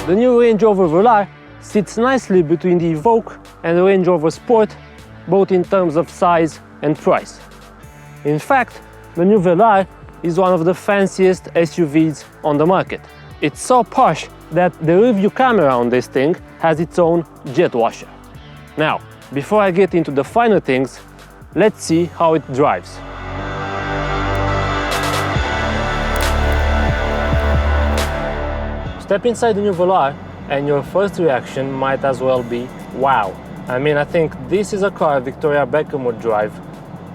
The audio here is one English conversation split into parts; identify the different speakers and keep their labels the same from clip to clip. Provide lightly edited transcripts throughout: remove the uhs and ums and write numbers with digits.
Speaker 1: The new Range Rover Velar sits nicely between the Evoque and the Range Rover Sport, both in terms of size and price. In fact, the new Velar is one of the fanciest SUVs on the market. It's so posh that the review camera on this thing has its own jet washer. Now, before I get into the finer things, let's see how it drives. Step inside the new Velar and your first reaction might as well be wow. I mean, I think this is a car Victoria Beckham would drive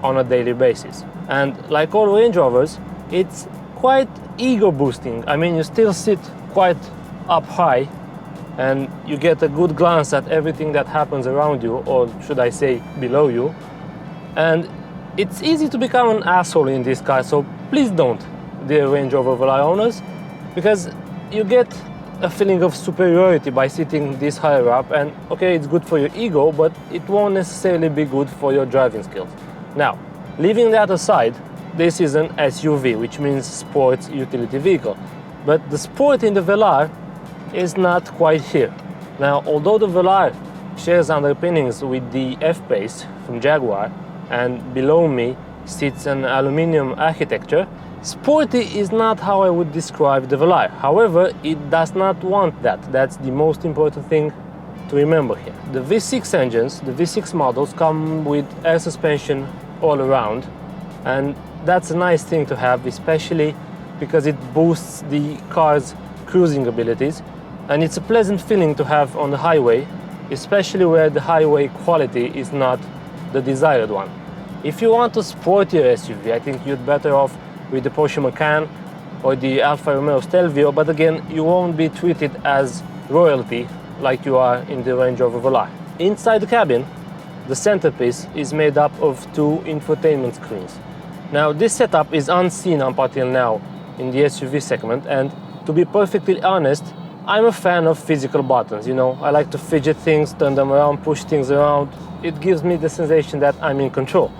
Speaker 1: on a daily basis. And like all Range Rovers, it's quite ego boosting. I mean, you still sit quite up high and you get a good glance at everything that happens around you, or should I say below you. And it's easy to become an asshole in this car, so please don't, dear Range Rover Velar owners, because you get a feeling of superiority by sitting this higher up, and okay, it's good for your ego, but it won't necessarily be good for your driving skills. Now, leaving that aside, this is an SUV, which means sports utility vehicle. But the sport in the Velar is not quite here. Now, although the Velar shares underpinnings with the F-Pace from Jaguar, and below me sits an aluminium architecture, sporty is not how I would describe the Velar. However, it does not want that. That's the most important thing to remember here. The V6 engines, the V6 models, come with air suspension all around, and that's a nice thing to have, especially because it boosts the car's cruising abilities, and it's a pleasant feeling to have on the highway, especially where the highway quality is not the desired one. If you want a sportier SUV, I think you're better off with the Porsche Macan or the Alfa Romeo Stelvio, but again, you won't be treated as royalty like you are in the Range Rover Velar. Inside the cabin, the centerpiece is made up of two infotainment screens. Now, this setup is unseen up until now in the SUV segment, and to be perfectly honest, I'm a fan of physical buttons. You know, I like to fidget things, turn them around, push things around. It gives me the sensation that I'm in control.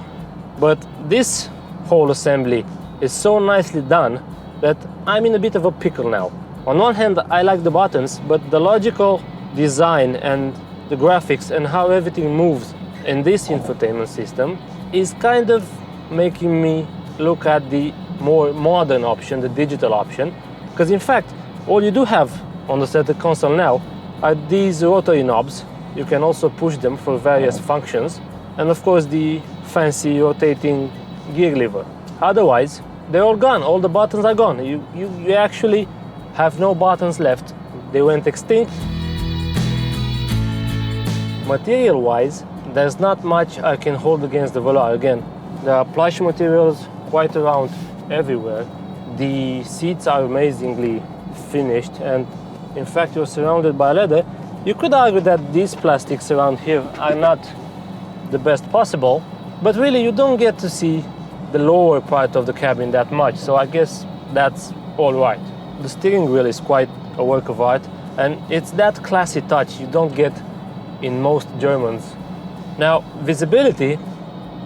Speaker 1: But this whole assembly is so nicely done that I'm in a bit of a pickle now. On one hand, I like the buttons, but the logical design and the graphics and how everything moves in this infotainment system is kind of making me look at the more modern option, the digital option, because in fact, all you do have on the center console now are these rotary knobs. You can also push them for various functions, and of course the fancy rotating gear lever. Otherwise, they're all gone. All the buttons are gone. You actually have no buttons left. They went extinct. Material-wise, there's not much I can hold against the Velar. Again, there are plush materials quite around everywhere. The seats are amazingly finished, and in fact, you're surrounded by leather. You could argue that these plastics around here are not the best possible, but really you don't get to see the lower part of the cabin that much, so I guess that's all right. The steering wheel is quite a work of art, and it's that classy touch you don't get in most Germans. Now, visibility,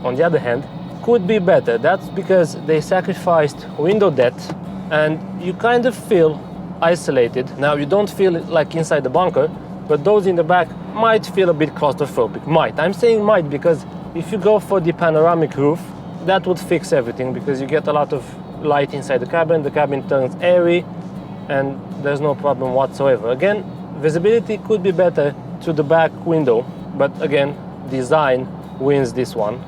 Speaker 1: on the other hand, could be better. That's because they sacrificed window depth, and you kind of feel isolated. Now, you don't feel like inside the bunker, but those in the back might feel a bit claustrophobic. Might. I'm saying might because if you go for the panoramic roof, that would fix everything, because you get a lot of light inside the cabin turns airy, and there's no problem whatsoever. Again, visibility could be better through the back window, but again, design wins this one.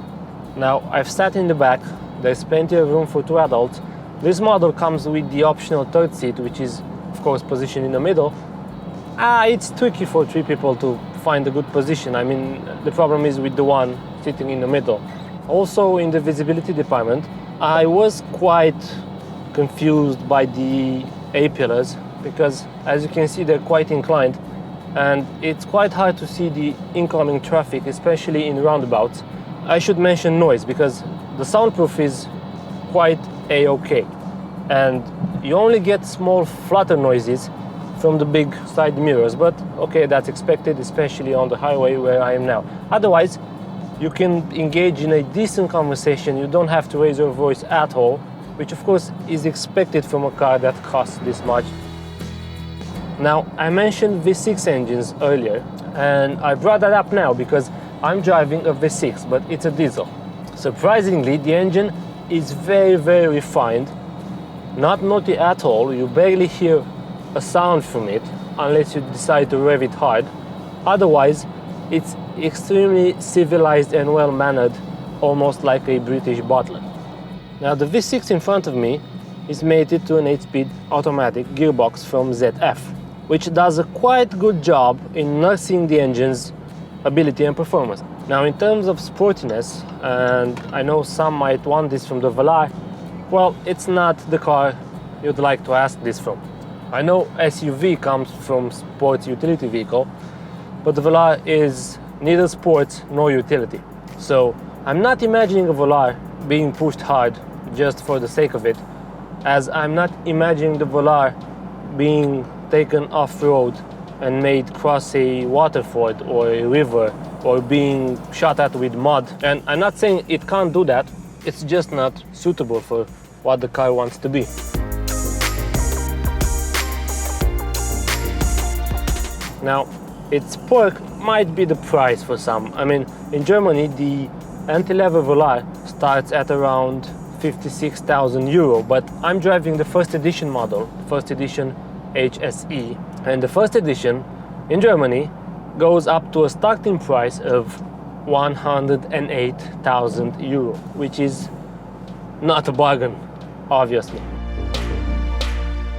Speaker 1: Now, I've sat in the back, there's plenty of room for two adults. This model comes with the optional third seat, which is, of course, positioned in the middle. It's tricky for three people to find a good position. I mean, the problem is with the one sitting in the middle. Also, in the visibility department, I was quite confused by the A-pillars, because as you can see, they're quite inclined, and it's quite hard to see the incoming traffic, especially in roundabouts. I should mention noise, because the soundproof is quite A-okay, and you only get small flutter noises from the big side mirrors, but okay, that's expected, especially on the highway where I am now. Otherwise, you can engage in a decent conversation. You don't have to raise your voice at all, which of course is expected from a car that costs this much. Now, I mentioned V6 engines earlier, and I brought that up now because I'm driving a V6, but it's a diesel. Surprisingly, the engine is very, very refined, not naughty at all. You barely hear a sound from it unless you decide to rev it hard. Otherwise, it's extremely civilized and well-mannered, almost like a British butler. Now, the V6 in front of me is mated to an 8-speed automatic gearbox from ZF, which does a quite good job in nursing the engine's ability and performance. Now, in terms of sportiness, and I know some might want this from the Velar, well, it's not the car you'd like to ask this from. I know SUV comes from sports utility vehicle, but the Velar is neither sports nor utility. So I'm not imagining a Velar being pushed hard just for the sake of it, as I'm not imagining the Velar being taken off-road and made cross a waterford or a river or being shot at with mud. And I'm not saying it can't do that, it's just not suitable for what the car wants to be. Now, its perk might be the price for some. I mean, in Germany, the entry-level Velar starts at around 56,000 euro, but I'm driving the first edition model, first edition HSE, and the first edition in Germany goes up to a starting price of 108,000 euro, which is not a bargain, obviously.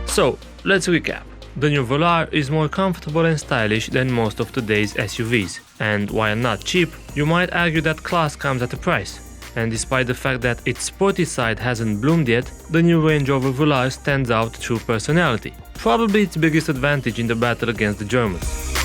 Speaker 1: So, let's recap. The new Velar is more comfortable and stylish than most of today's SUVs, and while not cheap, you might argue that class comes at a price. And despite the fact that its sporty side hasn't bloomed yet, the new Range Rover Velar stands out through personality, probably its biggest advantage in the battle against the Germans.